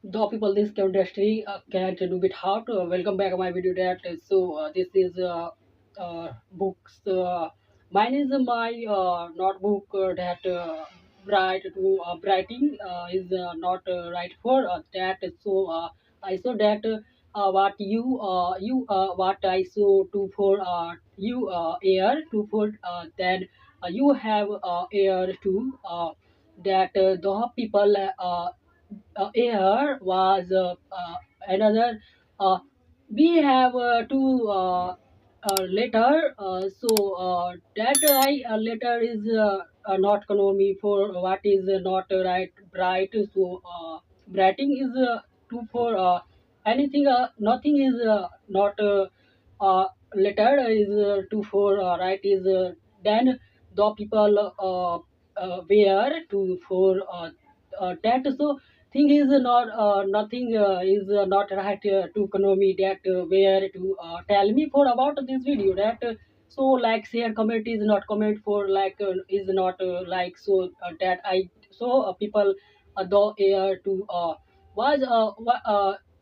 The people this industry can do bit hard. Welcome back to my video. That this is books. Mine is my notebook that write to writing is not right for that. I saw that what what I saw to for you air to for then you have air to that the people. Here was another. Uh, we have two letter. That I letter is not economy for what is not right bright. Writing is two for anything. Nothing is not letter is two for right is then the people wear to for that thing is not nothing is not right to economy that where to tell me for about this video that like share comment is not comment for like is not like that I so people the air to was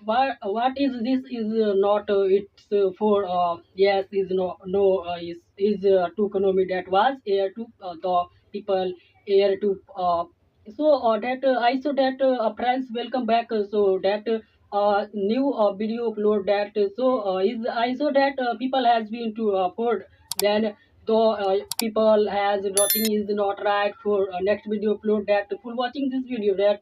what is this is not it's for yes is is to economy that was air to the people air to that I saw that friends welcome back. So that new video upload that is I saw that people has been to upload then though people has nothing is not right for next video upload that full watching this video that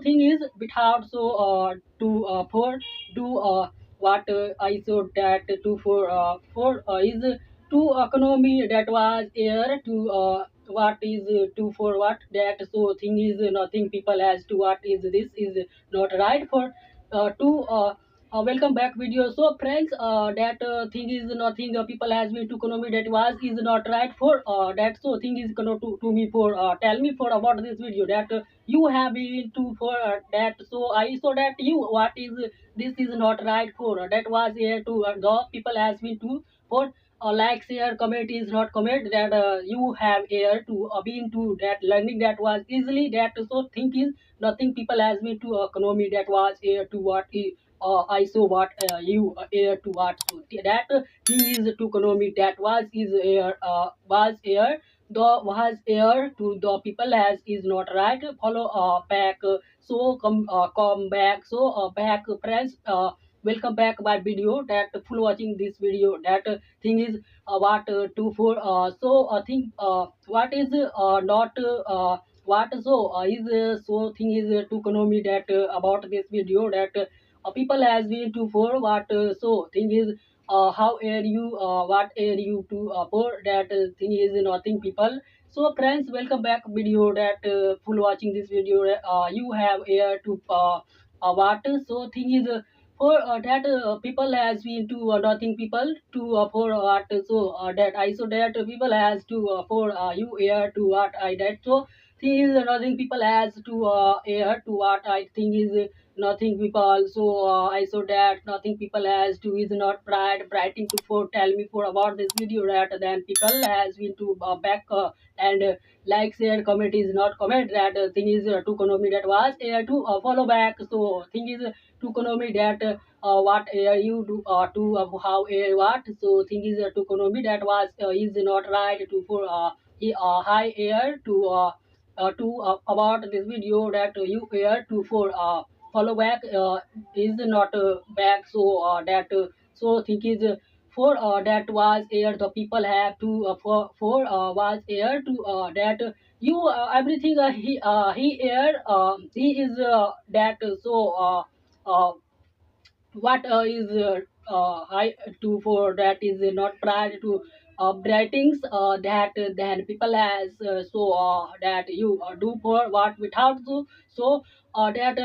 thing is bit hard to for do what I saw that to for is to economy that was air to what is to for what that thing is nothing people as to what is this is not right for to welcome back video friends that thing is nothing people has me to economy that was is not right for that thing is gonna to me for tell me for about this video that you have been to for that I saw that you what is this is not right for that was here to the people has been to for like share comment is not comment that you have here to been to that learning that was easily that think is nothing people has me to economy that was here to what I saw what you here to what that thing is to economy that was is here was here the was here to the people as is not right follow back come back back friends welcome back my video that full watching this video that thing is what two for I think what is not what is thing is to economy that about this video that people has been to for what thing is how air you what air you to for that thing is nothing people friends welcome back video that full watching this video you have air to what thing is for that people has been to nothing people to for what that I so that people has to for you air to what I that thing is nothing people has to air to what I think is nothing people I saw that nothing people has to is not pride writing to for tell me for about this video that then people has been to back and like share comment is not comment that thing is to economy that was to follow back thing is to economy that what you do to how what thing is to economy that was is not right to for high air to about this video that you air to for follow back is not back that think is for that was air the people have to for was air to that you everything he air he is that uh, what is high to for that is not prior to writings that then people has that you do for what without that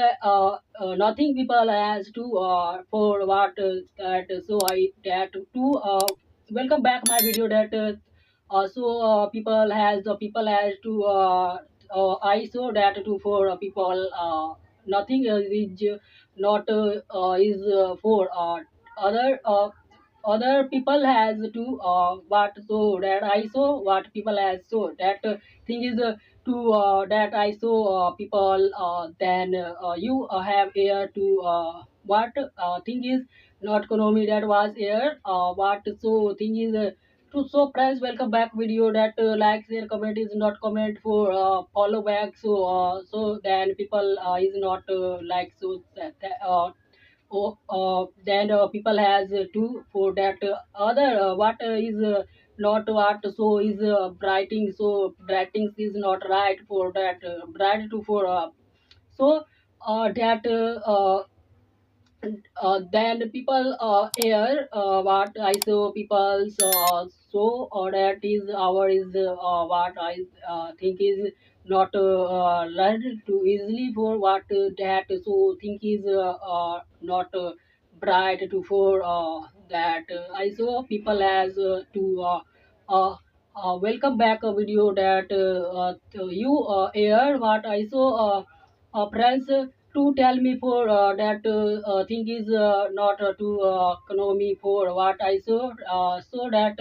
nothing people has to for what that I that to welcome back my video that people has to I saw that to for people nothing is not is for other other people has to what so that I saw what people has so that thing is to that I saw people then you have air to what thing is not economy that was air what so thing is to so friends welcome back video that like share comment is not comment for follow back so then people is not like so then people has to for that other what is not what so is writing so writing is not right for that right to for so that then people here what I saw people's so that is our is what I think is not learned too easily for what that so think is not bright to for that I saw people as to uh, welcome back a video that to you air what I saw friends to tell me for that thing is not to economy for what I saw so that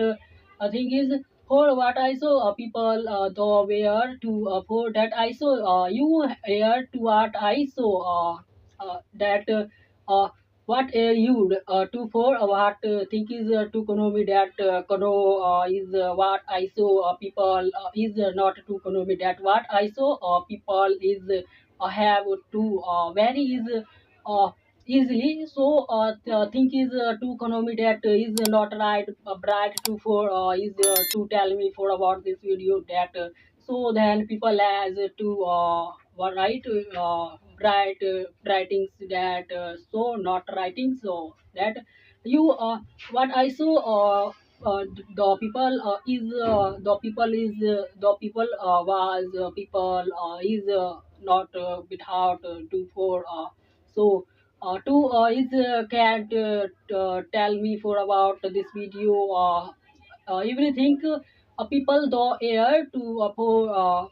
thing is for what I saw people the where to for that I saw you here to what I saw that what you to for what think is to economy that kono is what I saw people is not to economy that what I saw people is have to very is easily so think is to economy that is not right bright to for is to tell me for about this video that so then people has to write bright writings that so not writing so that you what I saw the people the people was people is not without to for so to is can tell me for about this video everything people the air to for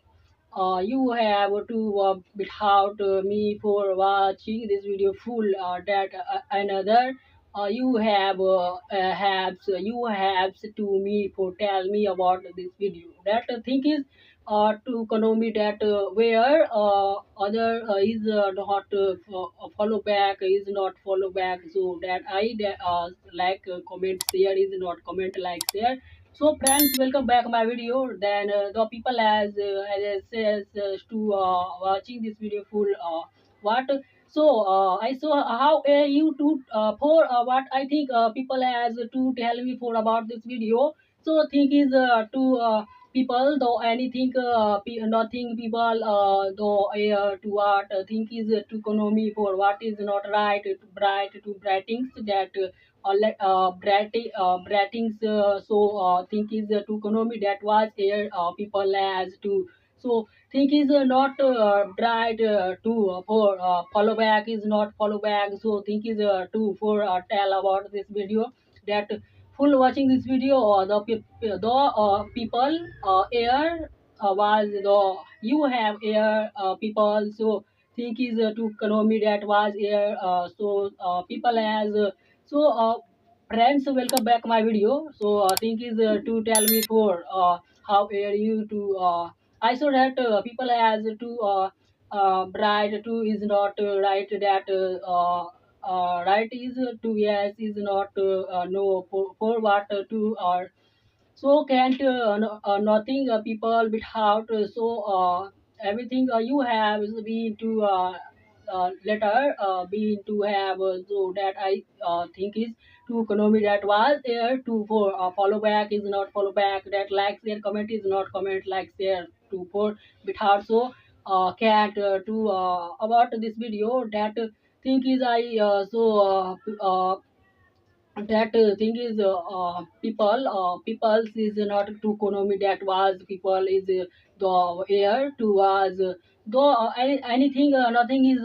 you have to without me for watching this video full that another you have to me for tell me about this video that thing is to economy that where other is not follow back is not follow back so that I like comment share is not comment like share so friends, welcome back my video. Then the people as I says to watching this video full what so I saw how you to for what I think people has to tell me for about this video. So thing is to people though anything nothing people though to what think is to economy for what is not right to bright to brightings that bratings so think is to economy that was here people as to so think is not bright to for follow back is not follow back so think is to for tell about this video that full watching this video or the people air was the you have air people so think is to economy that was air so people as so friends welcome back my video so think is to tell me for how are you to I saw that people as to bright to is not right that right is to yes is not no for what to so can't nothing people without so everything you have is been to letter been to have so that I think is to economy that was there to for follow back is not follow back that like share comment is not comment like share to for without so can't to about this video that think is I that thing is people is not to economy that was people is the air to was though anything nothing is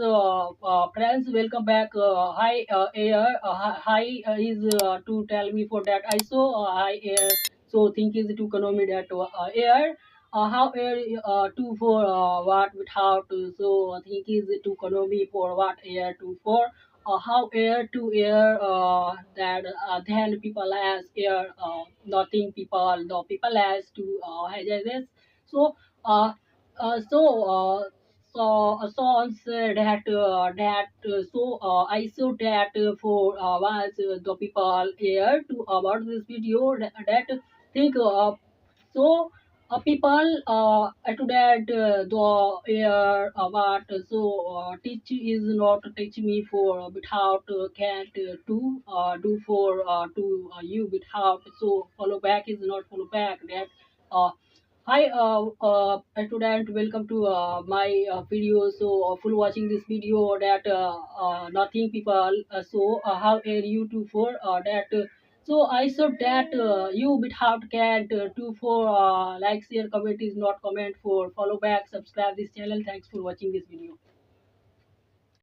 friends welcome back hi air hi is to tell me for that I saw hi air so think is to economy that air how air to for what without so think is to economy for what air to for how air to air that then people as air nothing people no people as to has this so songs I saw that for once the people here to about this video that think so people to that the air about teach is not teach me for without can't do for you without so follow back is not follow back that uh, hi, student. Welcome to my video. So, full watching this video that nothing people. How are you to for that? So, I saw that you bit hard cat to for like, share, comment is not comment for follow back, subscribe this channel. Thanks for watching this video.